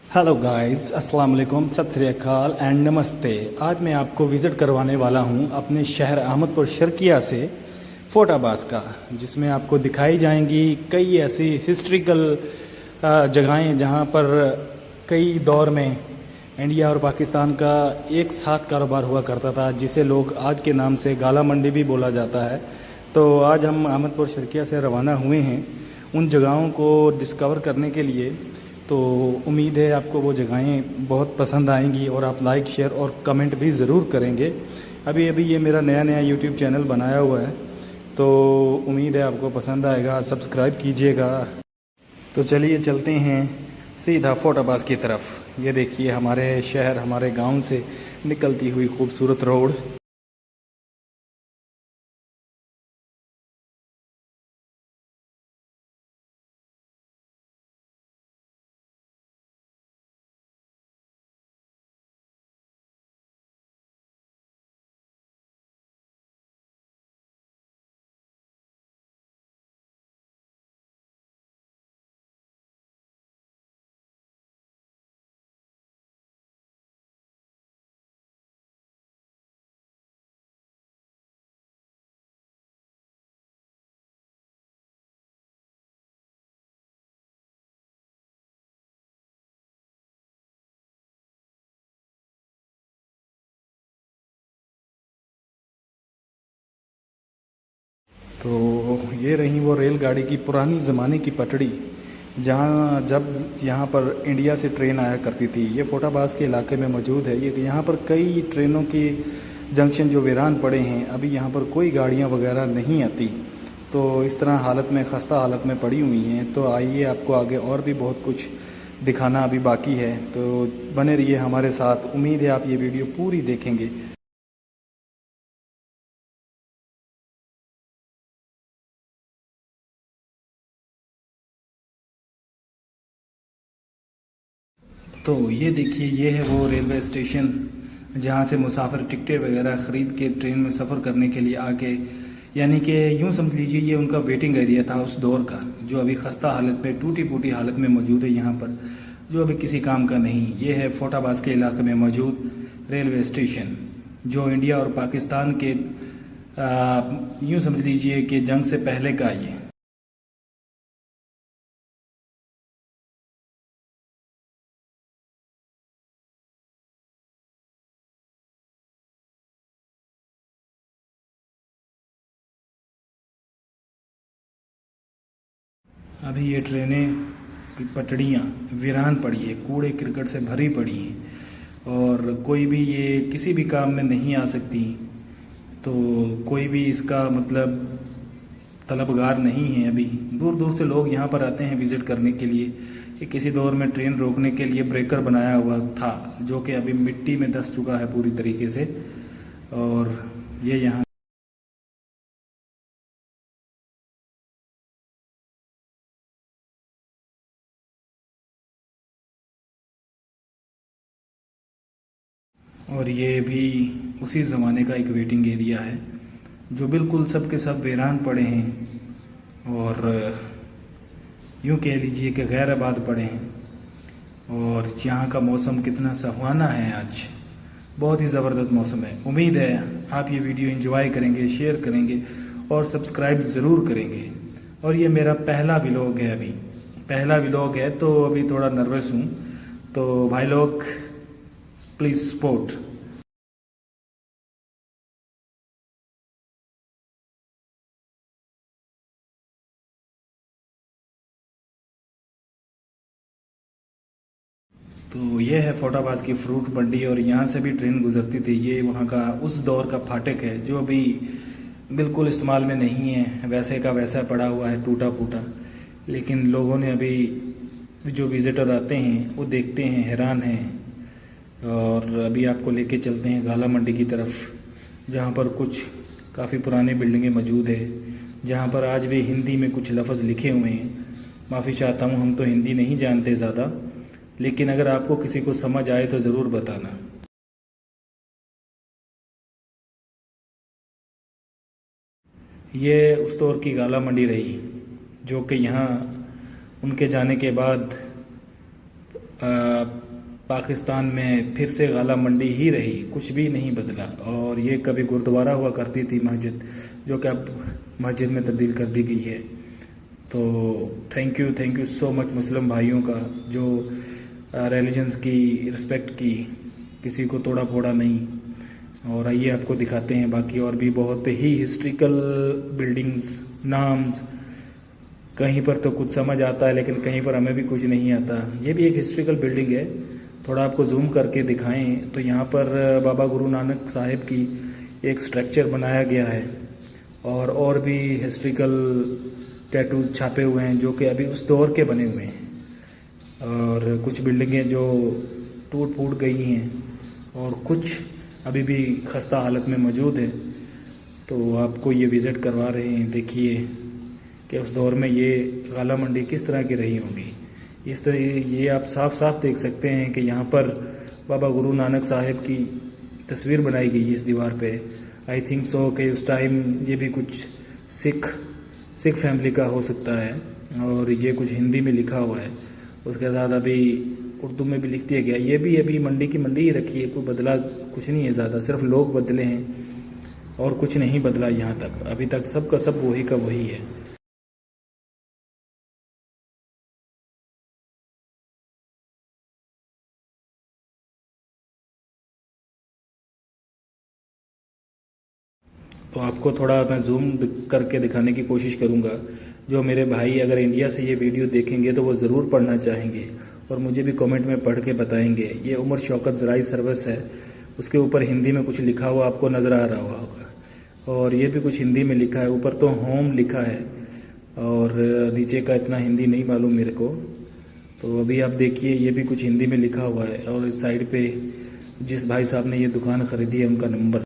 Hello guys, अस्सलाम वालेकुम, सत श्री अकाल एंड नमस्ते। आज मैं आपको विज़िट करवाने वाला हूं अपने शहर अहमदपुर शर्किया से फोर्टाबाज का, जिसमें आपको दिखाई जाएंगी कई ऐसी हिस्ट्रिकल जगहें जहां पर कई दौर में इंडिया और पाकिस्तान का एक साथ कारोबार हुआ करता था, जिसे लोग आज के नाम से गाला मंडी भी बोला जाता है। तो आज हम अहमदपुर शर्किया से रवाना हुए हैं उन जगहों को डिस्कवर करने के लिए। तो उम्मीद है आपको वो जगहें बहुत पसंद आएंगी और आप लाइक, शेयर और कमेंट भी ज़रूर करेंगे। अभी अभी ये मेरा नया यूट्यूब चैनल बनाया हुआ है, तो उम्मीद है आपको पसंद आएगा। सब्सक्राइब कीजिएगा। तो चलिए चलते हैं सीधा फोर्टाबाज की तरफ। ये देखिए हमारे शहर, हमारे गांव से निकलती हुई खूबसूरत रोड। तो ये रही वो रेलगाड़ी की पुरानी ज़माने की पटड़ी, जहाँ जब यहाँ पर इंडिया से ट्रेन आया करती थी। ये फोर्टाबाज के इलाके में मौजूद है। ये यहाँ पर कई ट्रेनों के जंक्शन जो वीरान पड़े हैं, अभी यहाँ पर कोई गाड़ियाँ वगैरह नहीं आती। तो इस तरह हालत में, खस्ता हालत में पड़ी हुई हैं। तो आइए आपको आगे और भी बहुत कुछ दिखाना अभी बाकी है, तो बने रहिए हमारे साथ। उम्मीद है आप ये वीडियो पूरी देखेंगे। तो ये देखिए, ये है वो रेलवे स्टेशन जहाँ से मुसाफिर टिकटें वगैरह ख़रीद के ट्रेन में सफ़र करने के लिए आके, यानी कि यूँ समझ लीजिए ये उनका वेटिंग एरिया था उस दौर का, जो अभी खस्ता हालत में, टूटी फूटी हालत में मौजूद है यहाँ पर, जो अभी किसी काम का नहीं। ये है फोर्टाबाज के इलाके में मौजूद रेलवे स्टेशन, जो इंडिया और पाकिस्तान के यूँ समझ लीजिए कि जंग से पहले का ये। अभी ये ट्रेनें की पटड़ियाँ वीरान पड़ी है, कूड़े करकट से भरी पड़ी हैं और कोई भी ये किसी भी काम में नहीं आ सकती। तो कोई भी इसका मतलब तलबगार नहीं है। अभी दूर दूर से लोग यहाँ पर आते हैं विज़िट करने के लिए। ये किसी दौर में ट्रेन रोकने के लिए ब्रेकर बनाया हुआ था, जो कि अभी मिट्टी में धंस चुका है पूरी तरीके से। और ये यहाँ, और ये भी उसी ज़माने का एक वेटिंग एरिया है, जो बिल्कुल सब के सब वीरान पड़े हैं और यूँ कह लीजिए कि गैर आबाद पड़े हैं। और यहाँ का मौसम कितना सुहाना है आज, बहुत ही ज़बरदस्त मौसम है। उम्मीद है आप ये वीडियो एंजॉय करेंगे, शेयर करेंगे और सब्सक्राइब ज़रूर करेंगे। और ये मेरा पहला व्लॉग है, अभी पहला व्लॉग है, तो अभी थोड़ा नर्वस हूँ। तो भाई लोग प्लीज़ सपोर्ट। तो ये है फोर्टाबाज की फ्रूट मंडी, और यहाँ से भी ट्रेन गुजरती थी। ये वहाँ का उस दौर का फाटक है, जो अभी बिल्कुल इस्तेमाल में नहीं है, वैसे का वैसा पड़ा हुआ है, टूटा फूटा। लेकिन लोगों ने अभी, जो विज़िटर आते हैं वो देखते हैं, हैरान हैं। और अभी आपको लेके चलते हैं गाला मंडी की तरफ, जहाँ पर कुछ काफ़ी पुरानी बिल्डिंगें मौजूद है, जहाँ पर आज भी हिंदी में कुछ लफ्ज़ लिखे हुए हैं। माफ़ी चाहता हूँ, हम तो हिंदी नहीं जानते ज़्यादा, लेकिन अगर आपको किसी को समझ आए तो ज़रूर बताना। ये उस दौर की गाला मंडी रही, जो कि यहाँ उनके जाने के बाद पाकिस्तान में फिर से गाला मंडी ही रही, कुछ भी नहीं बदला। और ये कभी गुरुद्वारा हुआ करती थी मस्जिद, जो कि अब मस्जिद में तब्दील कर दी गई है। तो थैंक यू सो मच मुस्लिम भाइयों का, जो रिलीजन्स की रिस्पेक्ट की, किसी को तोड़ा फोड़ा नहीं। और आइए आपको दिखाते हैं बाकी और भी बहुत ही हिस्ट्रिकल बिल्डिंग्स, नाम्स। कहीं पर तो कुछ समझ आता है, लेकिन कहीं पर हमें भी कुछ नहीं आता। ये भी एक हिस्ट्रिकल बिल्डिंग है, थोड़ा आपको जूम करके दिखाएं तो यहाँ पर बाबा गुरु नानक साहिब की एक स्ट्रक्चर बनाया गया है, और भी हिस्ट्रिकल टैटूज छापे हुए हैं जो कि अभी उस दौर के बने हुए हैं। और कुछ बिल्डिंगें जो टूट फूट गई हैं और कुछ अभी भी खस्ता हालत में मौजूद है। तो आपको ये विज़िट करवा रहे हैं, देखिए कि उस दौर में ये गाला मंडी किस तरह की रही होगी। इस तरह ये आप साफ साफ देख सकते हैं कि यहाँ पर बाबा गुरु नानक साहिब की तस्वीर बनाई गई है इस दीवार पे। आई थिंक सो कि उस टाइम ये भी कुछ सिख फैमिली का हो सकता है। और ये कुछ हिंदी में लिखा हुआ है, उसके बाद अभी उर्दू में भी लिख दिया गया। ये भी अभी मंडी की मंडी ही रखी है, कोई बदला कुछ नहीं है ज़्यादा, सिर्फ लोग बदले हैं और कुछ नहीं बदला यहाँ तक। अभी तक सब का सब वही का वही है। तो आपको थोड़ा मैं जूम करके दिखाने की कोशिश करूँगा। जो मेरे भाई अगर इंडिया से ये वीडियो देखेंगे तो वो ज़रूर पढ़ना चाहेंगे और मुझे भी कमेंट में पढ़ के बताएंगे। ये उमर शौकत ज़राई सर्विस है, उसके ऊपर हिंदी में कुछ लिखा हुआ आपको नज़र आ रहा होगा। और ये भी कुछ हिंदी में लिखा है, ऊपर तो होम लिखा है और नीचे का इतना हिंदी नहीं मालूम मेरे को। तो अभी आप देखिए, ये भी कुछ हिंदी में लिखा हुआ है। और इस साइड पे जिस भाई साहब ने ये दुकान ख़रीदी है उनका नंबर